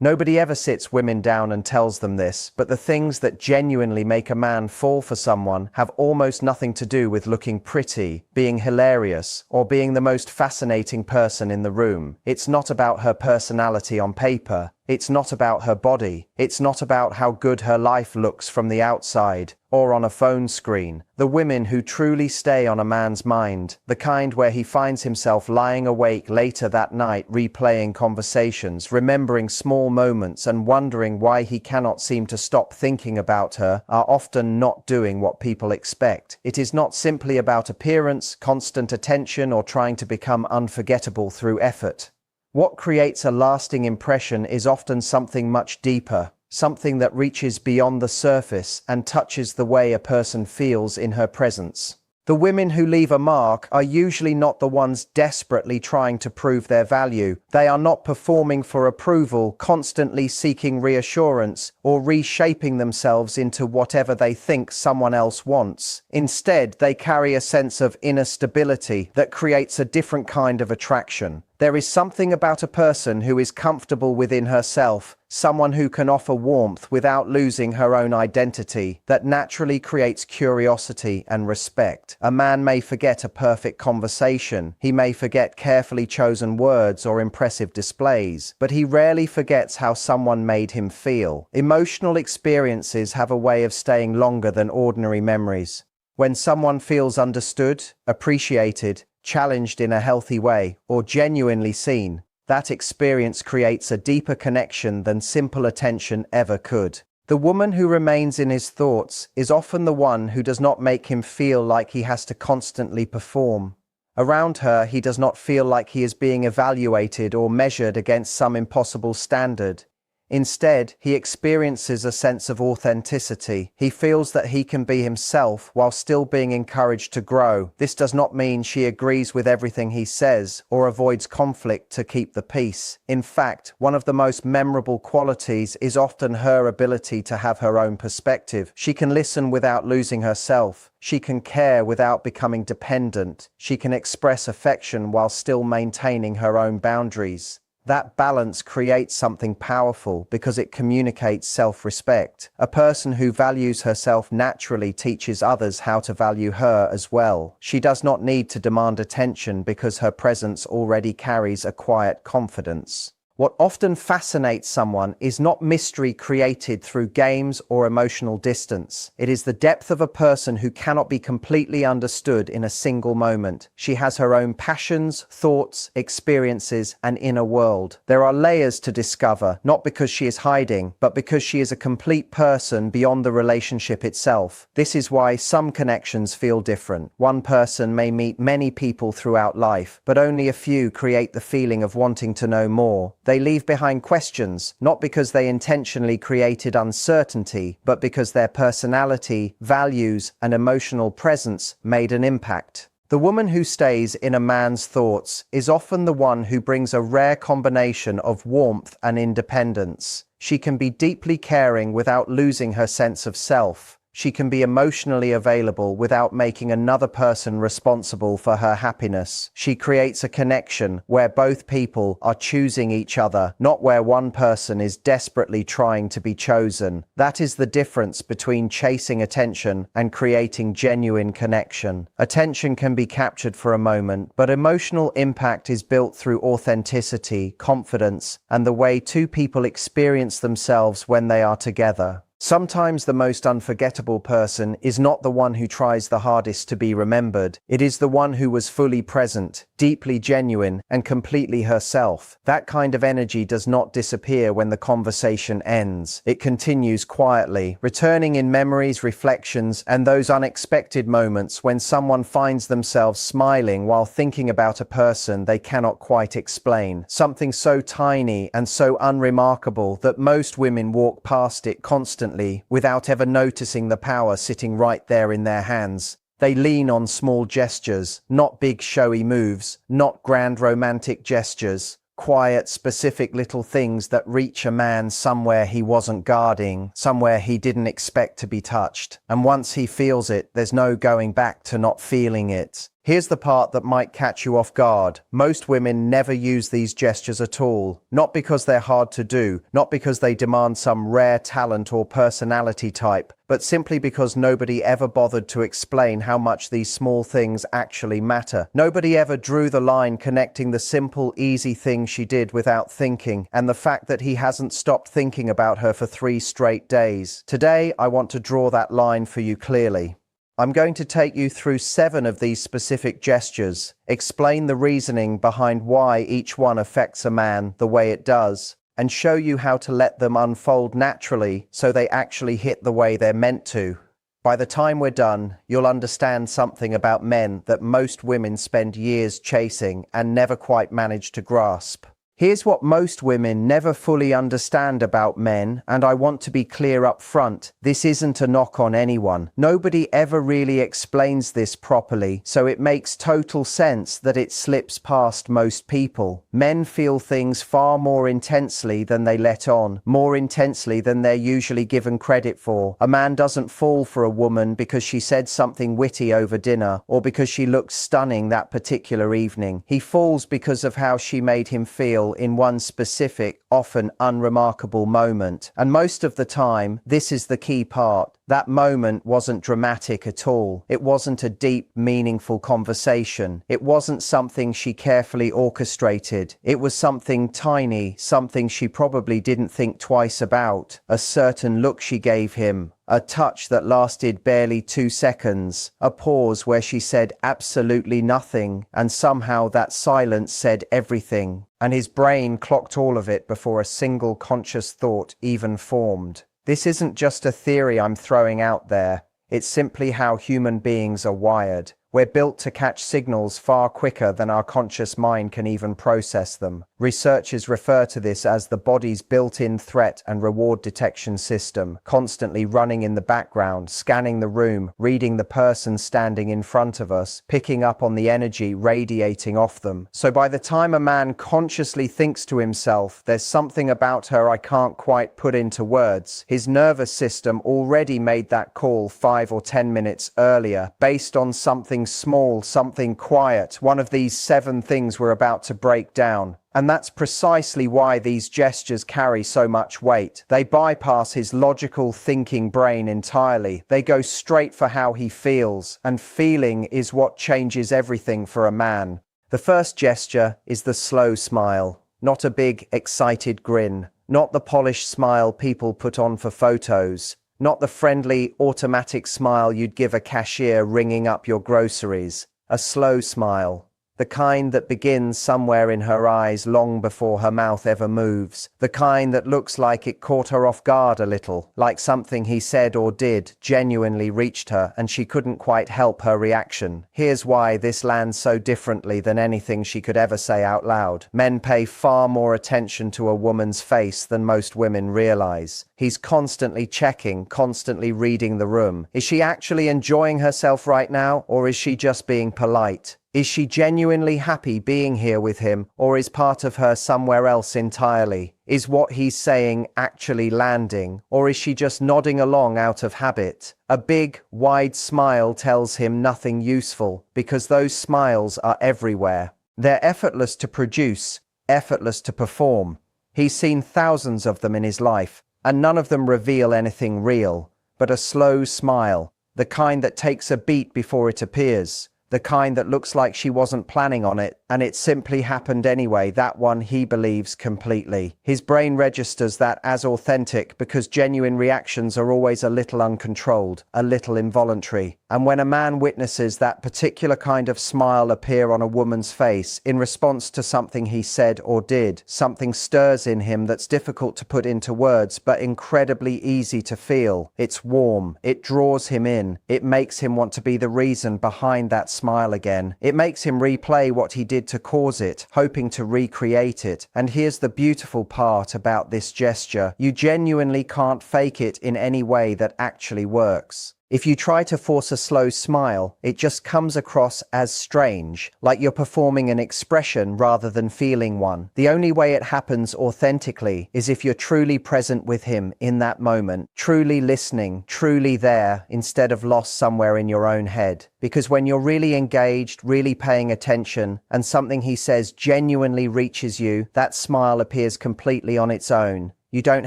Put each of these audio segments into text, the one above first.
Nobody ever sits women down and tells them this, but the things that genuinely make a man fall for someone have almost nothing to do with looking pretty, being hilarious, or being the most fascinating person in the room. It's not about her personality on paper. It's not about her body. It's not about how good her life looks from the outside or on a phone screen. The women who truly stay on a man's mind, the kind where he finds himself lying awake later that night replaying conversations, remembering small moments and wondering why he cannot seem to stop thinking about her, are often not doing what people expect. It is not simply about appearance, constant attention, or trying to become unforgettable through effort. What creates a lasting impression is often something much deeper, something that reaches beyond the surface and touches the way a person feels in her presence. The women who leave a mark are usually not the ones desperately trying to prove their value. They are not performing for approval, constantly seeking reassurance, or reshaping themselves into whatever they think someone else wants. Instead, they carry a sense of inner stability that creates a different kind of attraction. There is something about a person who is comfortable within herself, someone who can offer warmth without losing her own identity, that naturally creates curiosity and respect. A man may forget a perfect conversation, he may forget carefully chosen words or impressive displays, but he rarely forgets how someone made him feel. Emotional experiences have a way of staying longer than ordinary memories. When someone feels understood, appreciated, challenged in a healthy way, or genuinely seen, that experience creates a deeper connection than simple attention ever could. The woman who remains in his thoughts is often the one who does not make him feel like he has to constantly perform. Around her, he does not feel like he is being evaluated or measured against some impossible standard. Instead, he experiences a sense of authenticity. He feels that he can be himself while still being encouraged to grow. This does not mean she agrees with everything he says or avoids conflict to keep the peace. In fact, one of the most memorable qualities is often her ability to have her own perspective. She can listen without losing herself. She can care without becoming dependent. She can express affection while still maintaining her own boundaries. That balance creates something powerful because it communicates self-respect. A person who values herself naturally teaches others how to value her as well. She does not need to demand attention because her presence already carries a quiet confidence. What often fascinates someone is not mystery created through games or emotional distance. It is the depth of a person who cannot be completely understood in a single moment. She has her own passions, thoughts, experiences, and inner world. There are layers to discover, not because she is hiding, but because she is a complete person beyond the relationship itself. This is why some connections feel different. One person may meet many people throughout life, but only a few create the feeling of wanting to know more. They leave behind questions, not because they intentionally created uncertainty, but because their personality, values, and emotional presence made an impact. The woman who stays in a man's thoughts is often the one who brings a rare combination of warmth and independence. She can be deeply caring without losing her sense of self. She can be emotionally available without making another person responsible for her happiness. She creates a connection where both people are choosing each other, not where one person is desperately trying to be chosen. That is the difference between chasing attention and creating genuine connection. Attention can be captured for a moment, but emotional impact is built through authenticity, confidence, and the way two people experience themselves when they are together. Sometimes the most unforgettable person is not the one who tries the hardest to be remembered. It is the one who was fully present, deeply genuine, and completely herself. That kind of energy does not disappear when the conversation ends. It continues quietly, returning in memories, reflections, and those unexpected moments when someone finds themselves smiling while thinking about a person they cannot quite explain. Something so tiny and so unremarkable that most women walk past it constantly without ever noticing the power sitting right there in their hands. They lean on small gestures, not big showy moves, not grand romantic gestures. Quiet, specific little things that reach a man somewhere he wasn't guarding, somewhere he didn't expect to be touched. And once he feels it, there's no going back to not feeling it. Here's the part that might catch you off guard. Most women never use these gestures at all. Not because they're hard to do, not because they demand some rare talent or personality type, but simply because nobody ever bothered to explain how much these small things actually matter. Nobody ever drew the line connecting the simple, easy thing she did without thinking, and the fact that he hasn't stopped thinking about her for 3 straight days. Today, I want to draw that line for you clearly. I'm going to take you through 7 of these specific gestures, explain the reasoning behind why each one affects a man the way it does, and show you how to let them unfold naturally so they actually hit the way they're meant to. By the time we're done, you'll understand something about men that most women spend years chasing and never quite manage to grasp. Here's what most women never fully understand about men, and I want to be clear up front. This isn't a knock on anyone. Nobody ever really explains this properly, so it makes total sense that it slips past most people. Men feel things far more intensely than they let on, more intensely than they're usually given credit for. A man doesn't fall for a woman because she said something witty over dinner, or because she looked stunning that particular evening. He falls because of how she made him feel in one specific, often unremarkable moment. And most of the time, this is the key part. That moment wasn't dramatic at all. It wasn't a deep, meaningful conversation. It wasn't something she carefully orchestrated. It was something tiny, something she probably didn't think twice about. A certain look she gave him. A touch that lasted barely 2 seconds, a pause where she said absolutely nothing, and somehow that silence said everything, and his brain clocked all of it before a single conscious thought even formed. This isn't just a theory I'm throwing out there, it's simply how human beings are wired. We're built to catch signals far quicker than our conscious mind can even process them. Researchers refer to this as the body's built-in threat and reward detection system, constantly running in the background, scanning the room, reading the person standing in front of us, picking up on the energy radiating off them. So by the time a man consciously thinks to himself, "There's something about her I can't quite put into words," his nervous system already made that call 5 or 10 minutes earlier, based on something small, something quiet, one of these 7 things we're about to break down. And that's precisely why these gestures carry so much weight. They bypass his logical thinking brain entirely. They go straight for how he feels, and feeling is what changes everything for a man. The first gesture is the slow smile, not a big, excited grin, not the polished smile people put on for photos, not the friendly, automatic smile you'd give a cashier ringing up your groceries. A slow smile. The kind that begins somewhere in her eyes long before her mouth ever moves. The kind that looks like it caught her off guard a little, like something he said or did genuinely reached her and she couldn't quite help her reaction. Here's why this lands so differently than anything she could ever say out loud. Men pay far more attention to a woman's face than most women realize. He's constantly checking, constantly reading the room. Is she actually enjoying herself right now, or is she just being polite? Is she genuinely happy being here with him, or is part of her somewhere else entirely? Is what he's saying actually landing, or is she just nodding along out of habit? A big, wide smile tells him nothing useful, because those smiles are everywhere. They're effortless to produce, effortless to perform. He's seen thousands of them in his life, and none of them reveal anything real, but a slow smile, the kind that takes a beat before it appears. The kind that looks like she wasn't planning on it, and it simply happened anyway. That one he believes completely. His brain registers that as authentic because genuine reactions are always a little uncontrolled, a little involuntary. And when a man witnesses that particular kind of smile appear on a woman's face in response to something he said or did, something stirs in him that's difficult to put into words but incredibly easy to feel. It's warm. It draws him in. It makes him want to be the reason behind that smile again. It makes him replay what he did to cause it, hoping to recreate it. And here's the beautiful part about this gesture. You genuinely can't fake it in any way that actually works. If you try to force a slow smile, it just comes across as strange, like you're performing an expression rather than feeling one. The only way it happens authentically is if you're truly present with him in that moment, truly listening, truly there, instead of lost somewhere in your own head. Because when you're really engaged, really paying attention, and something he says genuinely reaches you, that smile appears completely on its own. You don't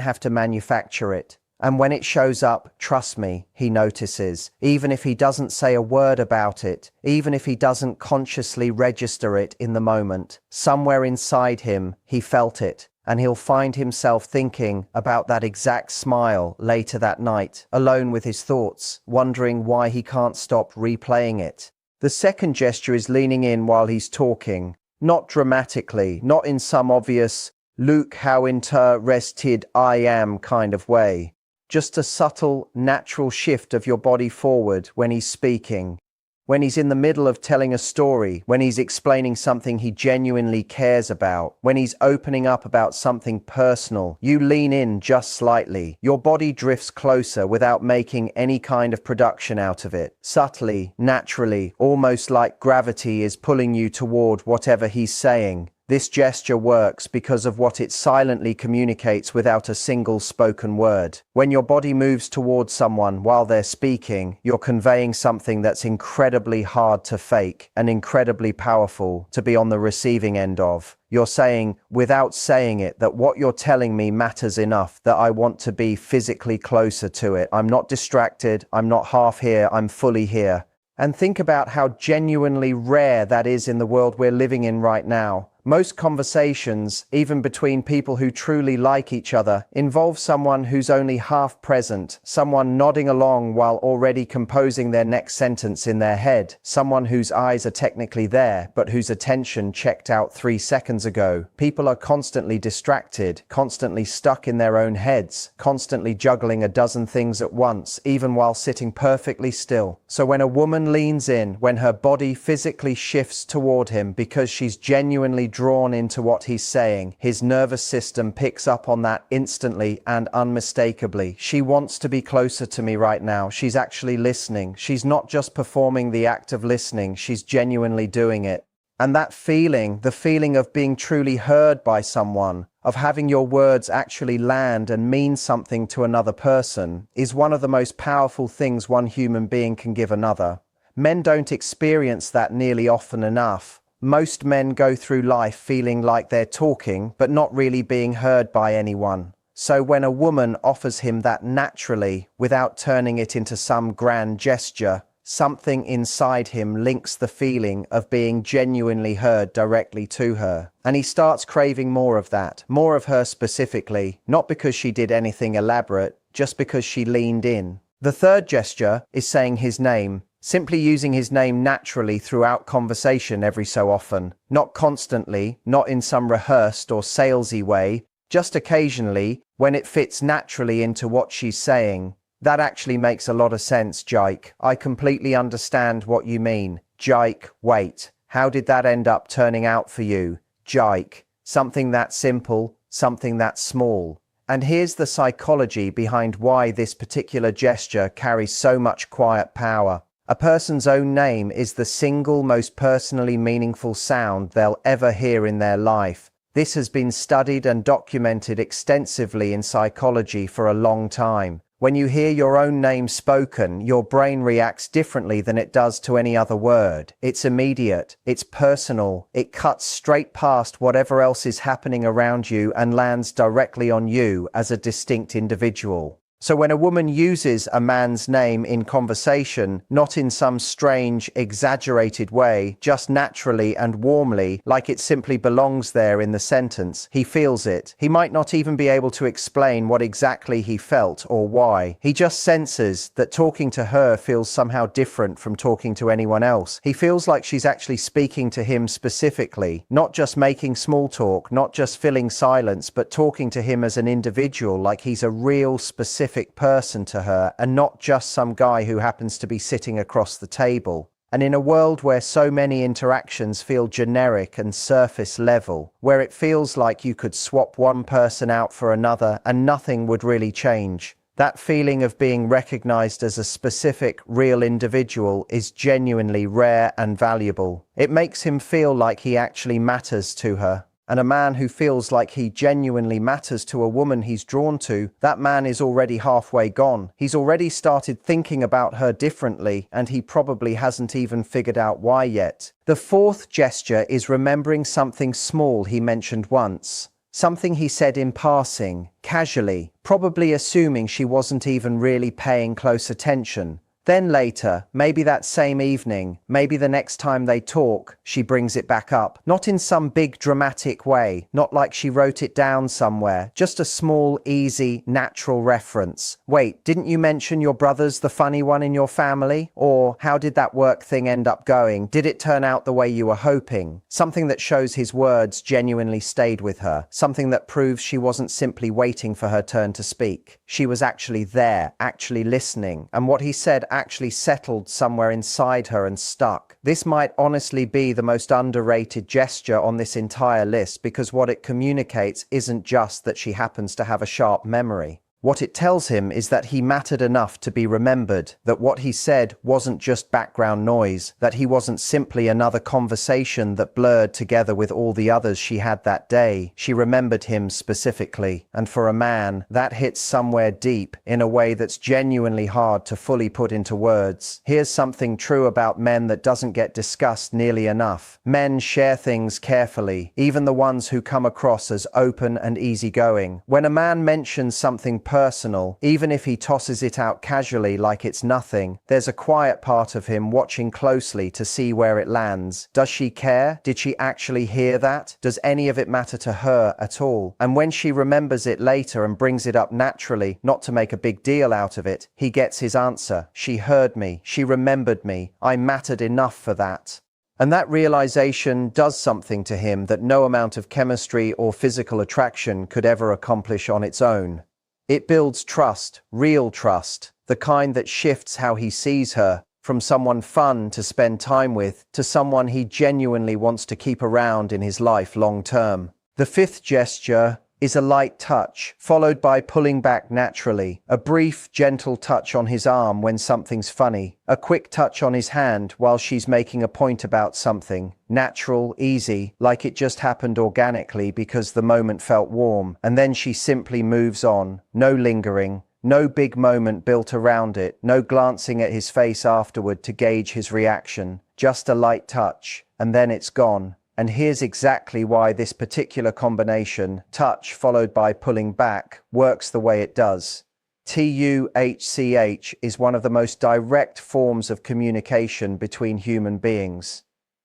have to manufacture it. And when it shows up, trust me, he notices. Even if he doesn't say a word about it, even if he doesn't consciously register it in the moment, somewhere inside him, he felt it. And he'll find himself thinking about that exact smile later that night, alone with his thoughts, wondering why he can't stop replaying it. The second gesture is leaning in while he's talking. Not dramatically, not in some obvious, "Look how interested I am" kind of way. Just a subtle, natural shift of your body forward when he's speaking. When he's in the middle of telling a story, when he's explaining something he genuinely cares about, when he's opening up about something personal, you lean in just slightly. Your body drifts closer without making any kind of production out of it. Subtly, naturally, almost like gravity is pulling you toward whatever he's saying. This gesture works because of what it silently communicates without a single spoken word. When your body moves towards someone while they're speaking, you're conveying something that's incredibly hard to fake and incredibly powerful to be on the receiving end of. You're saying, without saying it, that what you're telling me matters enough that I want to be physically closer to it. I'm not distracted, I'm not half here, I'm fully here. And think about how genuinely rare that is in the world we're living in right now. Most conversations, even between people who truly like each other, involve someone who's only half present, someone nodding along while already composing their next sentence in their head, someone whose eyes are technically there, but whose attention checked out 3 seconds ago. People are constantly distracted, constantly stuck in their own heads, constantly juggling a dozen things at once, even while sitting perfectly still. So when a woman leans in, when her body physically shifts toward him because she's genuinely drawn into what he's saying, his nervous system picks up on that instantly and unmistakably. She wants to be closer to me right now. She's actually listening. She's not just performing the act of listening, she's genuinely doing it. And that feeling, the feeling of being truly heard by someone, of having your words actually land and mean something to another person, is one of the most powerful things one human being can give another. Men don't experience that nearly often enough. Most men go through life feeling like they're talking, but not really being heard by anyone. So when a woman offers him that naturally, without turning it into some grand gesture, something inside him links the feeling of being genuinely heard directly to her. And he starts craving more of that, more of her specifically, not because she did anything elaborate, just because she leaned in. The third gesture is saying his name. Simply using his name naturally throughout conversation every so often. Not constantly, not in some rehearsed or salesy way, just occasionally when it fits naturally into what she's saying. That actually makes a lot of sense, Jake. I completely understand what you mean. Jake, wait. How did that end up turning out for you? Jake. Something that simple, something that small. And here's the psychology behind why this particular gesture carries so much quiet power. A person's own name is the single most personally meaningful sound they'll ever hear in their life. This has been studied and documented extensively in psychology for a long time. When you hear your own name spoken, your brain reacts differently than it does to any other word. It's immediate, it's personal, it cuts straight past whatever else is happening around you and lands directly on you as a distinct individual. So when a woman uses a man's name in conversation, not in some strange, exaggerated way, just naturally and warmly, like it simply belongs there in the sentence, he feels it. He might not even be able to explain what exactly he felt or why. He just senses that talking to her feels somehow different from talking to anyone else. He feels like she's actually speaking to him specifically, not just making small talk, not just filling silence, but talking to him as an individual, like he's a real specific person to her and not just some guy who happens to be sitting across the table. And in a world where so many interactions feel generic and surface level, where it feels like you could swap one person out for another and nothing would really change, That feeling of being recognized as a specific, real individual is genuinely rare and valuable. It makes him feel like he actually matters to her. And a man who feels like he genuinely matters to a woman he's drawn to, that man is already halfway gone. He's already started thinking about her differently, and he probably hasn't even figured out why yet. The fourth gesture is remembering something small he mentioned once. Something he said in passing, casually, probably assuming she wasn't even really paying close attention. Then later, maybe that same evening, maybe the next time they talk, she brings it back up. Not in some big dramatic way, not like she wrote it down somewhere, just a small, easy, natural reference. Wait, didn't you mention your brother's the funny one in your family? Or how did that work thing end up going? Did it turn out the way you were hoping? Something that shows his words genuinely stayed with her. Something that proves she wasn't simply waiting for her turn to speak. She was actually there, actually listening. And what he said actually settled somewhere inside her and stuck. This might honestly be the most underrated gesture on this entire list, because what it communicates isn't just that she happens to have a sharp memory. What it tells him is that he mattered enough to be remembered, that what he said wasn't just background noise, that he wasn't simply another conversation that blurred together with all the others she had that day. She remembered him specifically, and for a man, that hits somewhere deep in a way that's genuinely hard to fully put into words. Here's something true about men that doesn't get discussed nearly enough. Men share things carefully, even the ones who come across as open and easygoing. When a man mentions something personal, even if he tosses it out casually like it's nothing, there's a quiet part of him watching closely to see where it lands. Does she care? Did she actually hear that? Does any of it matter to her at all? And when she remembers it later and brings it up naturally, not to make a big deal out of it, he gets his answer. She heard me. She remembered me. I mattered enough for that. And that realization does something to him that no amount of chemistry or physical attraction could ever accomplish on its own. It builds trust, real trust, the kind that shifts how he sees her, from someone fun to spend time with to someone he genuinely wants to keep around in his life long term. The fifth gesture is a light touch, followed by pulling back naturally, a brief, gentle touch on his arm when something's funny, a quick touch on his hand while she's making a point about something, natural, easy, like it just happened organically because the moment felt warm, and then she simply moves on, no lingering, no big moment built around it, no glancing at his face afterward to gauge his reaction, just a light touch, and then it's gone. And here's exactly why this particular combination, touch followed by pulling back, works the way it does. TUHCH is one of the most direct forms of communication between human beings.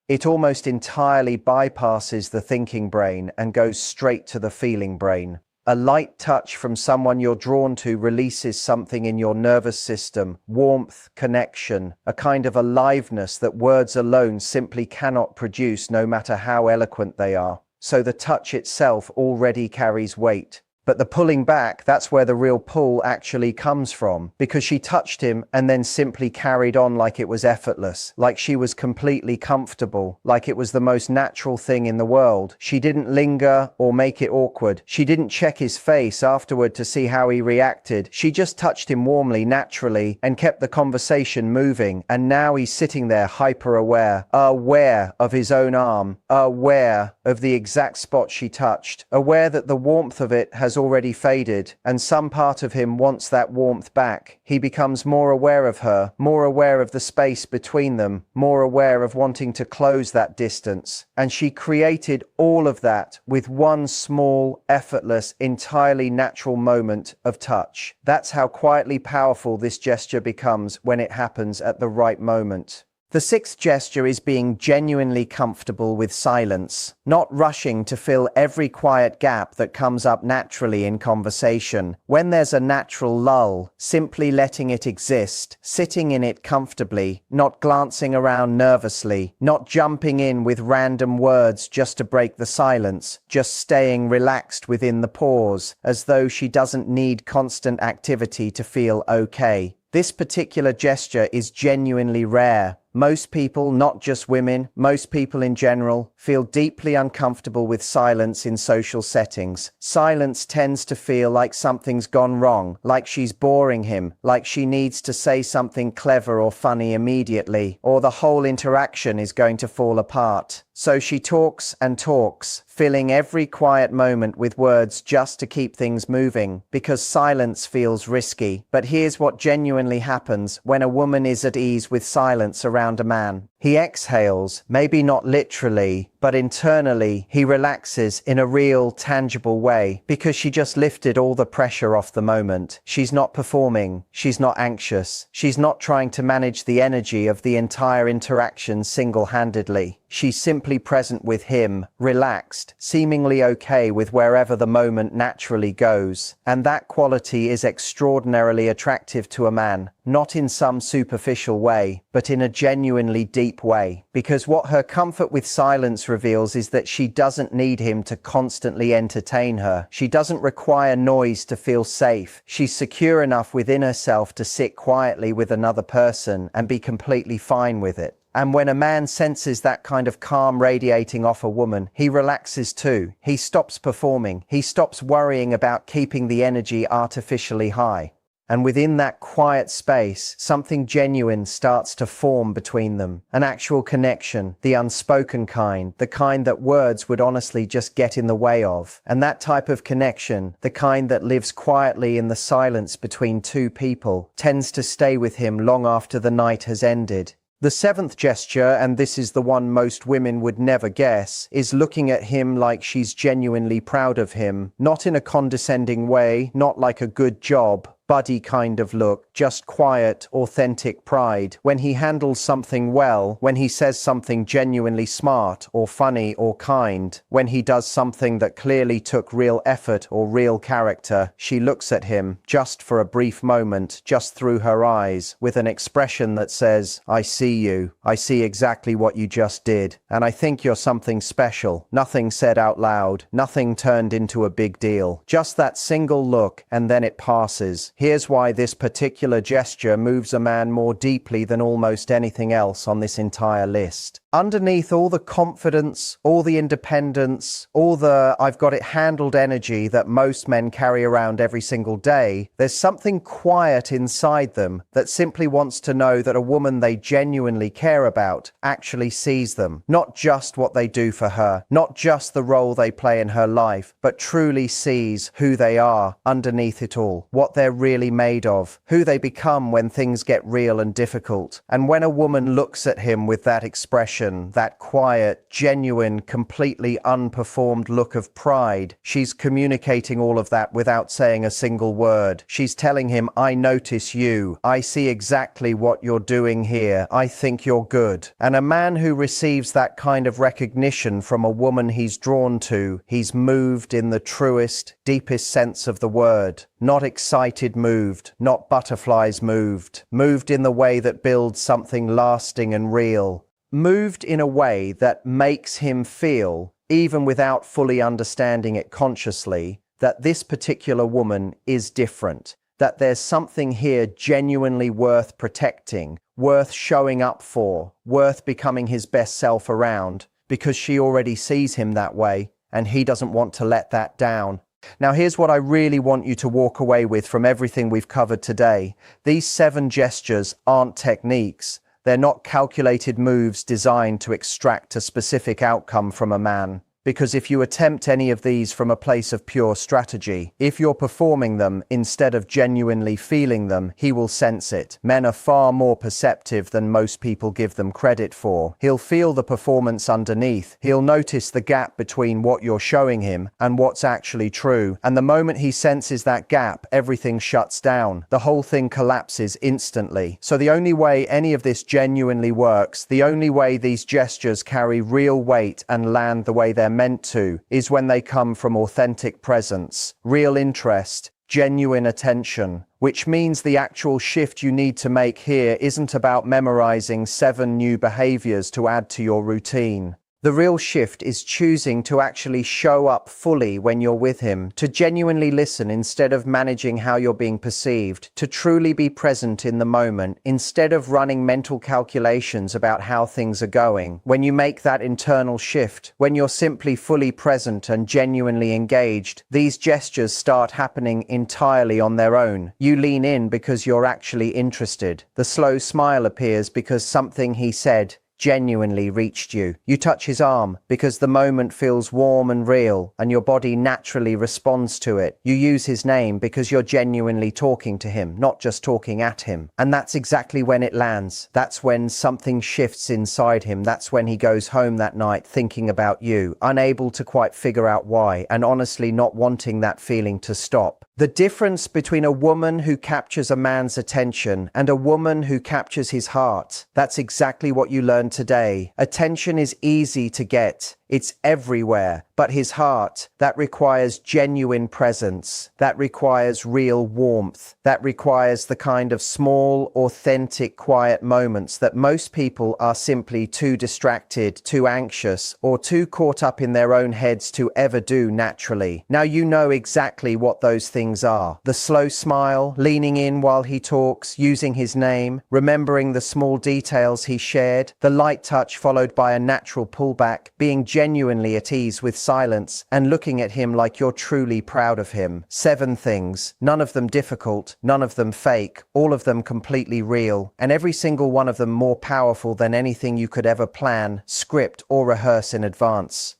It almost entirely bypasses the thinking brain and goes straight to the feeling brain. A light touch from someone you're drawn to releases something in your nervous system, warmth, connection, a kind of aliveness that words alone simply cannot produce, no matter how eloquent they are. So the touch itself already carries weight. But the pulling back, that's where the real pull actually comes from, because she touched him and then simply carried on like it was effortless, like she was completely comfortable, like it was the most natural thing in the world. She didn't linger or make it awkward. She didn't check his face afterward to see how he reacted. She just touched him warmly, naturally, and kept the conversation moving. And now he's sitting there hyper-aware, aware of his own arm, aware of the exact spot she touched, aware that the warmth of it has already faded, and some part of him wants that warmth back. He becomes more aware of her, more aware of the space between them, more aware of wanting to close that distance. And she created all of that with one small, effortless, entirely natural moment of touch. That's how quietly powerful this gesture becomes when it happens at the right moment. The sixth gesture is being genuinely comfortable with silence, not rushing to fill every quiet gap that comes up naturally in conversation. When there's a natural lull, simply letting it exist, sitting in it comfortably, not glancing around nervously, not jumping in with random words just to break the silence, just staying relaxed within the pause, as though she doesn't need constant activity to feel okay. This particular gesture is genuinely rare. Most people, not just women, most people in general, feel deeply uncomfortable with silence in social settings. Silence tends to feel like something's gone wrong, like she's boring him, like she needs to say something clever or funny immediately, or the whole interaction is going to fall apart. So she talks and talks, filling every quiet moment with words just to keep things moving, because silence feels risky. But here's what genuinely happens when a woman is at ease with silence around a man. He exhales, maybe not literally, but internally he relaxes in a real, tangible way, because she just lifted all the pressure off the moment. She's not performing, she's not anxious, she's not trying to manage the energy of the entire interaction single-handedly. She's simply present with him, relaxed, seemingly okay with wherever the moment naturally goes. And that quality is extraordinarily attractive to a man, not in some superficial way, but in a genuinely deep way. Because what her comfort with silence reveals is that she doesn't need him to constantly entertain her. She doesn't require noise to feel safe. She's secure enough within herself to sit quietly with another person and be completely fine with it. And when a man senses that kind of calm radiating off a woman, he relaxes too. He stops performing. He stops worrying about keeping the energy artificially high. And within that quiet space, something genuine starts to form between them. An actual connection, the unspoken kind, the kind that words would honestly just get in the way of. And that type of connection, the kind that lives quietly in the silence between two people, tends to stay with him long after the night has ended. The seventh gesture, and this is the one most women would never guess, is looking at him like she's genuinely proud of him. Not in a condescending way, not like a good job, buddy kind of look, just quiet, authentic pride. When he handles something well, when he says something genuinely smart or funny or kind, when he does something that clearly took real effort or real character, she looks at him, just for a brief moment, just through her eyes, with an expression that says, I see you. I see exactly what you just did. And I think you're something special. Nothing said out loud, nothing turned into a big deal. Just that single look, and then it passes. Here's why this particular gesture moves a man more deeply than almost anything else on this entire list. Underneath all the confidence, all the independence, all the I've got it handled energy that most men carry around every single day, there's something quiet inside them that simply wants to know that a woman they genuinely care about actually sees them. Not just what they do for her, not just the role they play in her life, but truly sees who they are underneath it all, what they're really made of, who they become when things get real and difficult. And when a woman looks at him with that expression, that quiet, genuine, completely unperformed look of pride, she's communicating all of that without saying a single word. She's telling him, I notice you. I see exactly what you're doing here. I think you're good. And a man who receives that kind of recognition from a woman he's drawn to, he's moved in the truest, deepest sense of the word. Not excited moved, not butterflies moved. Moved in the way that builds something lasting and real. Moved in a way that makes him feel, even without fully understanding it consciously, that this particular woman is different, that there's something here genuinely worth protecting, worth showing up for, worth becoming his best self around, because she already sees him that way, and he doesn't want to let that down. Now here's what I really want you to walk away with from everything we've covered today. These 7 gestures aren't techniques. They're not calculated moves designed to extract a specific outcome from a man. Because if you attempt any of these from a place of pure strategy, if you're performing them instead of genuinely feeling them, he will sense it. Men are far more perceptive than most people give them credit for. He'll feel the performance underneath. He'll notice the gap between what you're showing him and what's actually true. And the moment he senses that gap, everything shuts down. The whole thing collapses instantly. So the only way any of this genuinely works, the only way these gestures carry real weight and land the way they're meant to, is when they come from authentic presence, real interest, genuine attention, which means the actual shift you need to make here isn't about memorizing 7 new behaviors to add to your routine. The real shift is choosing to actually show up fully when you're with him, to genuinely listen instead of managing how you're being perceived, to truly be present in the moment instead of running mental calculations about how things are going. When you make that internal shift, when you're simply fully present and genuinely engaged, these gestures start happening entirely on their own. You lean in because you're actually interested. The slow smile appears because something he said genuinely reached you. You touch his arm because the moment feels warm and real and your body naturally responds to it. You use his name because you're genuinely talking to him, not just talking at him. And that's exactly when it lands. That's when something shifts inside him. That's when he goes home that night thinking about you, unable to quite figure out why, and honestly not wanting that feeling to stop. The difference between a woman who captures a man's attention and a woman who captures his heart, that's exactly what you learn today. Attention is easy to get. It's everywhere. But his heart, that requires genuine presence. That requires real warmth. That requires the kind of small, authentic, quiet moments that most people are simply too distracted, too anxious, or too caught up in their own heads to ever do naturally. Now you know exactly what those things are. The slow smile, leaning in while he talks, using his name, remembering the small details he shared, the light touch followed by a natural pullback, being genuinely at ease with silence, and looking at him like you're truly proud of him. 7 things, none of them difficult, none of them fake, all of them completely real, and every single one of them more powerful than anything you could ever plan, script, or rehearse in advance.